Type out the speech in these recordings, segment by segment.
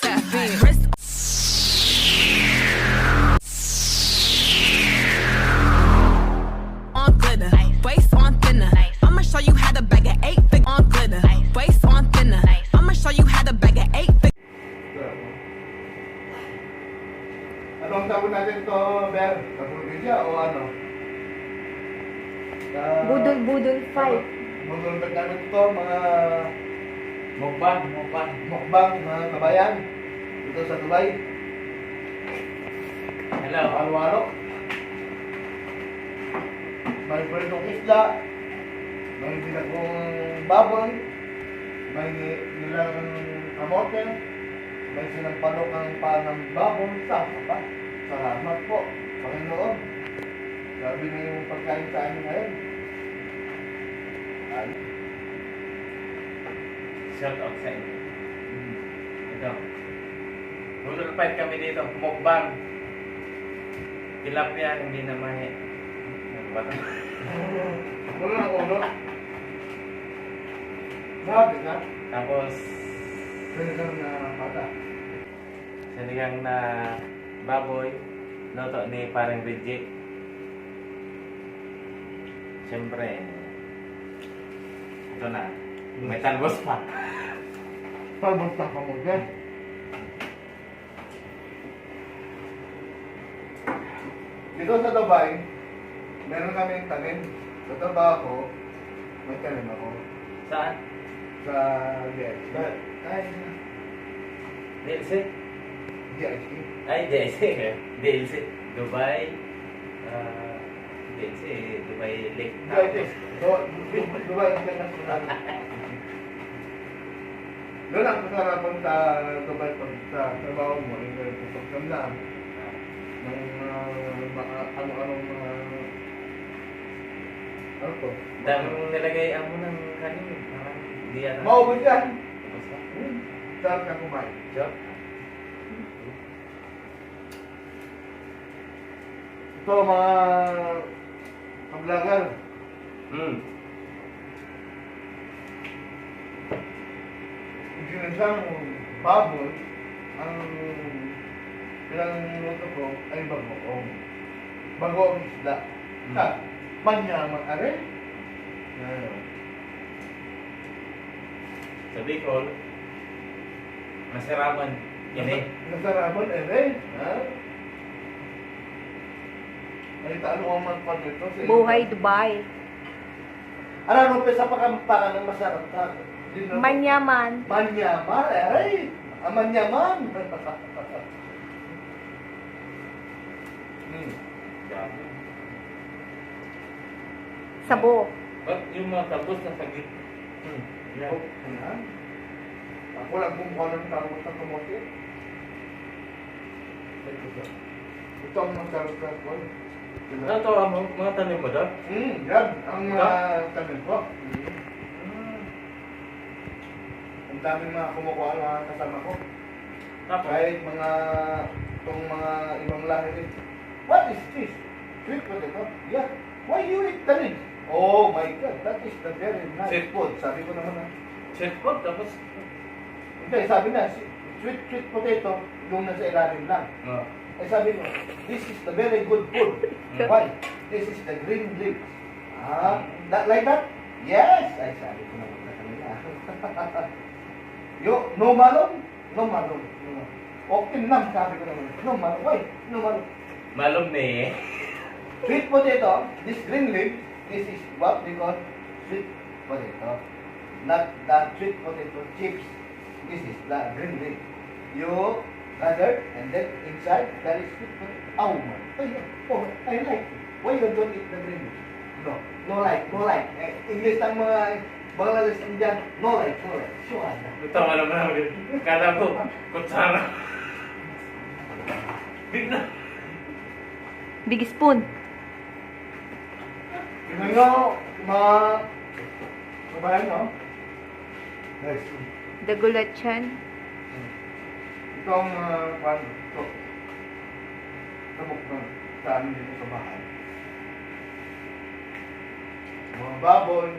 tap in. Wrist on glitter, waist on thinner. I'ma show you how to bag an 8 on glitter, waist on thinner. I'ma show you how to bag an 8. Anong tawag natin ito, Ber? Kapulgisya o ano? Budol-budol fight. Magulundag namin ito, mga Mukbang. mukbang, mga kabayan. Dito sa Dubai. Hello. Alwaro. May pritong isla. May binagong baboy. May nilang kamote. May sinampalok ang panang baboy. Sama pa. Salamat po, Panginoon. Sabi na yung pagkain sa amin ngayon. Ay. Shout out sa inyo. Ito. Budol fight kami dito. Mukbang. Tilapia, hindi na mahe. Ano ba ito? Wala na ulo. Sabi na. Tapos, Sinigang na pata. sinigang na baboy. Luto ni parang Bridget. Siyempre, ito na. May talbos pa. Talbos ng kamote. Dito sa Dubai, meron kaming tanim. Sa trabaho, may tanim ako. Saan? Sa DXP. Ay, DLC? DXP. Ay, DLC. DLC. Dubai. DLC. Dubai Lake. DXP. Dubai International. Doon ang kasarapan sa Dubai pag sa trabaho mo, yung pagkamlaan ng mga ano-anong mga ano to? Daming nilagay mo ng kanin. Parang hindi yan. Maubos yan! Tapos na. Sarap ka kumain. Sure. Ito mga kablagan. Ginisang baboy, ang pinanluto ko ay bagoong. Bagoong isda. Manyaman are. Sa Bicol, masaraman. Ini. Nasarapan ere. Ay talo ang man dito. Buhay Dubai. Ano nung pesa pakampakan ng masarap ta? Manyaman. Manyaman, ay! Manyaman! Sabo. Ba't yung mga talbos na saglit? Yan. Ayan. Ako lang kung ng tarot ng kamote. Ito ang masarap ko. Ano to ang mga tanim mo doon? Yan. Ang mga tanim ko. Ang daming mga kumukuha ang mga kasama ko. Tapos? Kahit mga itong mga ibang lahi rin. What is this? Sweet potato? Yeah. Why you eat tanin? Oh my God, that is the very nice Sweet food. Sabi ko naman Sweet food, tapos? Hindi, sabi na, sweet potato, yung nasa ilalim lang. Eh sabi ko, this is the very good food. Why? This is the green leaf. That like that? Yes! Ay, sabi ko naman sa kanila. No malon? No malon. Okay nam, sabi ko naman. No malon. Why? No malon. Malum ni. Sweet potato, this green leaf, this is what we call sweet potato. Not the sweet potato chips. This is the green leaf. You gather and then inside there is sweet potato. Oh my! Oh, I like it. Why you don't eat the green leaf? No like. English ang mga Bangladesh Indian. No like. Sure. Tawa naman ako din. Kala ko, kutsara. Big na. Big spoon. Tingnan nyo, mga kabayan, no? Nice. Dagulachan. Itong, ito. Tabok na sa amin dito sa bahay. Mga baboy,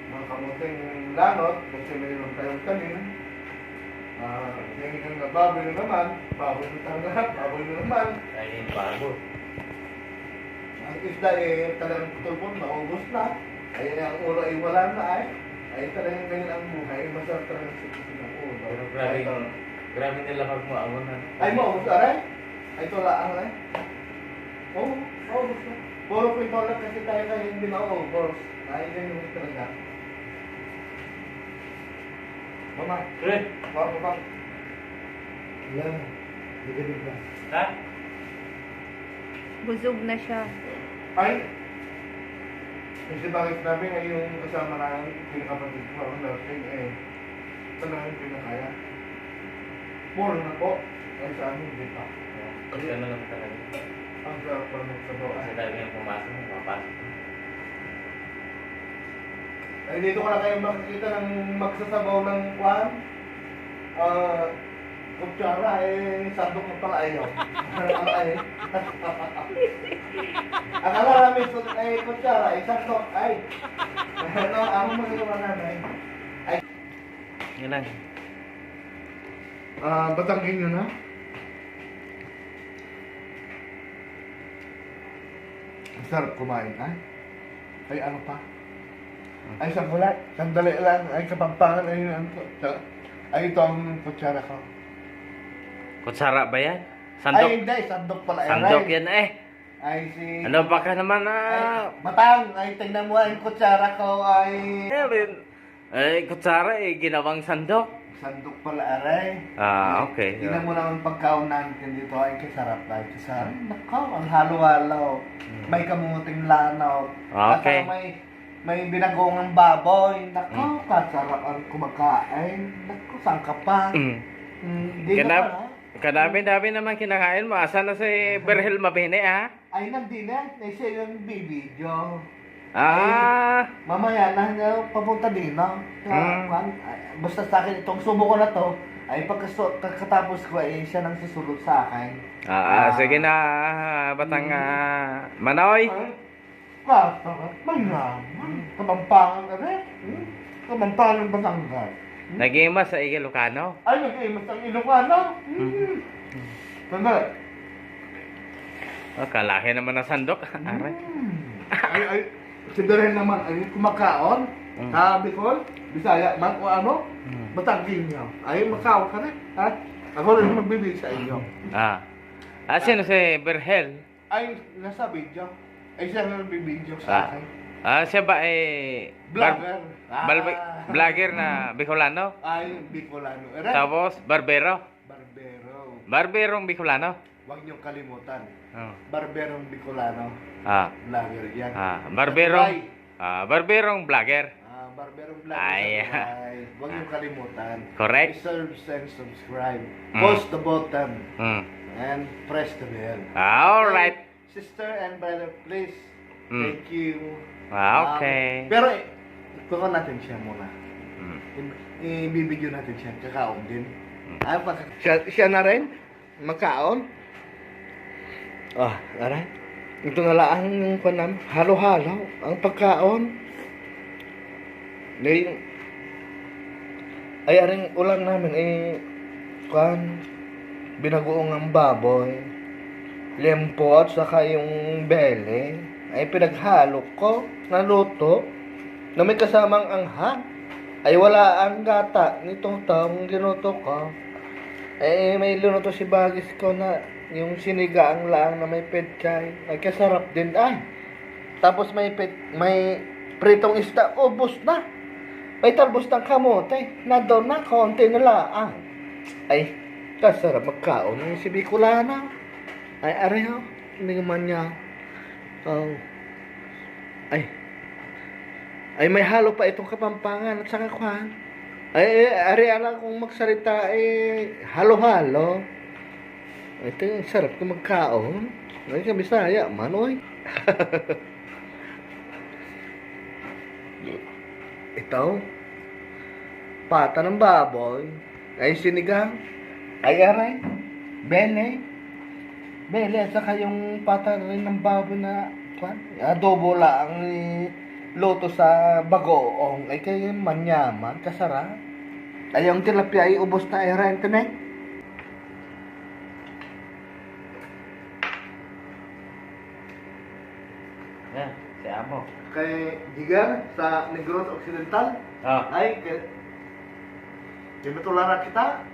mga kamuting lanot, kasi mayroon tayong tanim. Tingin ka na baboy na naman. Baboy na talaga. Baboy na naman. Ay, bago. Ang isda talagang tulpon, maubos na. Ay, ang ulo ay wala na ay talagang ganyan ang buhay. Masarap talagang sikisin ang ulo. Pero grabe nila magmaamon ha. Ay, maubos na rin? Ay, tulaan rin? Oo, maubos na. Puro ko ito lang kasi tayo kayo hindi maubos. Ay, ganyan talaga. Mama, Pre, mama. Yan, ligalig na. ha? Busog na siya. Ay, kasi bakit namin ay yung kasama namin, pinakapatid ko, ang nursing, talagang pinakaya. Puro na po. Ay, sa amin, hindi pa. Kasi ano naman talaga. Ang sarap pa magsabaw. Kasi talaga yung pumasok, mapasok. Ay, dito ko na kayo makikita ng magsasabaw ng kwan. Kutsara, sandok na pala ayaw. Akala namin kutsara, sandok, ay. Ano, ang magagawa namin. Ay. Yun lang. Batangkin nyo na. Ang sarap kumain, ay. Ay, ano pa? Ay, sandali lang. Ay, kapampangan, ay, ito ang kutsara ko. Kutsara ba yan? Ay, hindi, sandok pala. Sandok yan eh. Ay, Ano ba ka naman Ay, matang, ay, tingnan mo, ang kutsara ko ay... Ay, kutsara eh, ginawang sandok. Sandok pala, aray. Okay. Tingnan mo naman pagkaon natin dito, ay kasarap tayo. Kasarap. Nako, ang halo-halo. May kamuting lanaw. Okay. At may binagong baboy. Nako, kasarap ang kumakain. Nako, saan ka pa? Hindi ka pa, ha? Kadami-dami naman kinakain mo. Asa na si Berhel Mabene, ha? Ay, nandun na. Siya yung bibidyo. Mamaya na niya papunta din, no? Basta sa akin, itong subo ko na to, ay pagkatapos ko, ay siya nang susulot sa akin. Sige na, batang Manoy. May naman. Kamampangan ka rin. Kamampangan ng Batangas. Nag-iimas sa Ilocano. Ay, nag-iimas ang Ilocano. Sandali. Kalaki naman ng sandok. Aray. Ay, sandali naman, ay kumakaon. Bicol, Bisaya, man o ano, Batangkin niyo. Ay, Macau ka rin. Ha? Ako rin magbibig sa inyo. Sino si Berhel? Ay, nasa video. Ay, siya na nagbibidyo sa akin. Siya ba Vlogger. vlogger na Bicolano? Ay, Bicolano. Tapos, barbero? Barbero. Barberong Bicolano? Huwag niyong kalimutan. Oh. Barberong Bicolano. Vlogger yan. Barberong vlogger. Barberong vlogger. Ay. Huwag niyong kalimutan. Correct. Serve and subscribe. Push the button. And press the bell. Alright. Sister and brother, please. Thank you. Okay. Pero, tukan natin siya muna. Ibibigyo natin siya. Kakaon din. Siya na rin? Makaon? Aray. Ito na lang yung panam. Halo-halo. Ang pagkaon. Ay, aring ulam namin binagoong ang baboy. Lempo at saka yung bele. Ay, pinaghalo ko. Naluto. Na may kasamang anghang. Ay, wala ang gata nitong taong linuto ko. Ay, may linuto si Bagis ko na yung sinigaang lang na may petchay. Ay, kasarap din ay. Tapos may pritong isda. Ubos na. May talbos ng kamote. Nandun na, konti na lang. Ay, kasarap magkaon yung si Bicolana. Ay, areho. Hindi naman niya. Ay, may halo pa itong Kapampangan at saka kwan. Ay, areala kung magsalita, halo-halo. Ito yung sarap kung magkaon. Ay, Bisaya, manoy. Ito, pata ng baboy. Ay, sinigang. Ay, aray. Bele, at saka yung pata rin ng baboy na adobo lang luto sa bagoong. Ay, kayo manyaman, kasarap. Ay, yung tilapia ay ubos na ay rent na eh. Yan, si Amo. Kay Jigar sa Negros Occidental. Ah. Ay, tinutularan kita.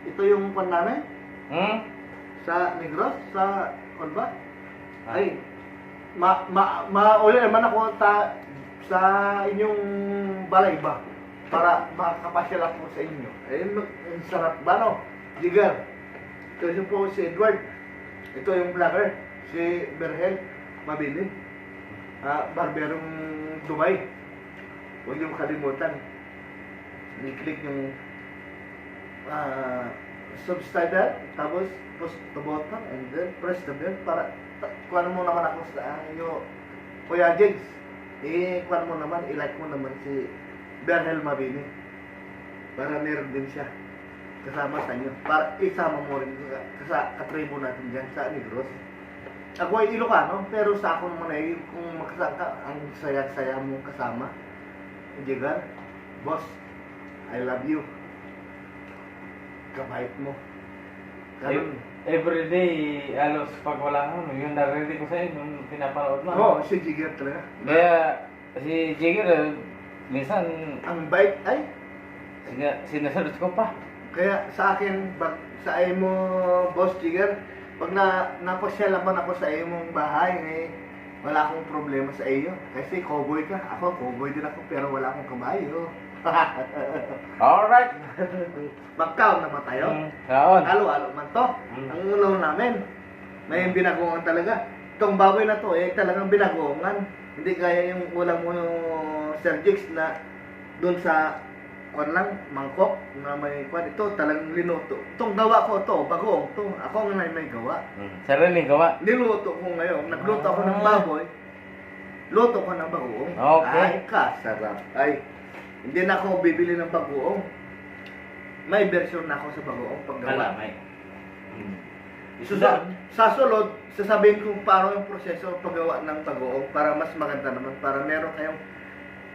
Ito yung pan namin Hmm? sa Negros, sa Kolba. Ah. Ay, mauli naman ako sa inyong balay ba? Para makapasyal ako sa inyo. Ay, ang sarap ba, no? Jigar. Ito yung po si Edward. Ito yung vlogger. Si Berhel Mabini. Barberong Dubai. Huwag niyo makalimutan. I-click yung subscribe, tapos push the button, and then press the bell para kuha mo naman ako sa iyo. Kuya Jigs, kuha mo naman, i-like mo naman si Berhel Mabini para meron din siya kasama sa inyo. Para isama mo rin sa katribo natin dyan sa Negros. Ako ay Ilocano, pero sa ako naman ay kung makasama ka, ang saya-saya mong kasama. Jigar, boss, I love you. Kabait mo. Ganun. Everyday, halos pag wala ka, yung narinig ko sa'yo, nung pinapanood mo. Oo, si Jigar talaga. Kaya, si Jigger, minsan, Ang bait ay, sinasagot ko pa. kaya sa akin, sa iyo mo, boss Jigar, pag napasyal naman ako sa iyo mong bahay, wala akong problema sa iyo. Kasi cowboy ka. Ako, cowboy din ako, pero wala akong kabayo. Alright. Magkaon naman tayo. Kaon. Halo-halo man to. Ang ulo namin. May binagoongan talaga. Itong baboy na to, talagang binagoongan. Hindi kaya yung ulam mo yung Sir Jigs na doon sa kwan lang, mangkok na may kwan. Ito talagang linuto. Itong gawa ko to, bagoong to. Ako nga may gawa. Sariling gawa. Niluto ko ngayon. Nagluto ako ng baboy. Luto ko ng bagoong. Okay. Ay, kasarap. Ay, hindi na ako bibili ng bagoong. May version na ako sa bagoong paggawa. Kalamay. Sa sulod, sasabihin ko paano yung proseso paggawa ng bagoong para mas maganda naman. Para meron kayong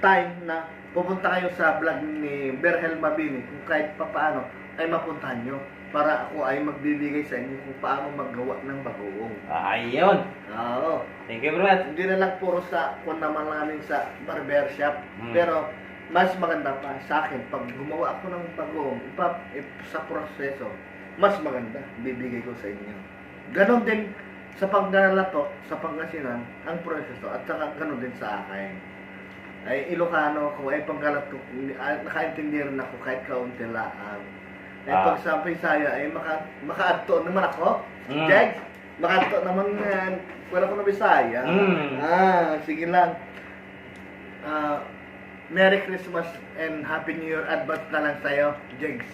time na pupunta kayo sa vlog ni Berhel Mabini kung kahit papaano ay mapuntahan nyo. Para ako ay magbibigay sa inyo kung paano maggawa ng bagoong. Ayun. Oo. Thank you very much. Hindi na lang puro sa kung naman namin sa barber shop. Pero mas maganda pa sa akin pag gumawa ako ng bagoong sa proseso, mas maganda bibigay ko sa inyo. Ganon din sa paglalato, sa Pangasinan, ang proseso at saka ganon din sa akin. Ay Ilocano ako, ay paggalato, nakaintindi rin ako kahit kaunti lang. Ay pag sa Bisaya ay makaadto naman ako. Jags, makaadto naman yan. Wala ko na Bisaya. Sige lang. Merry Christmas and Happy New Year advance na lang sa'yo, Jags.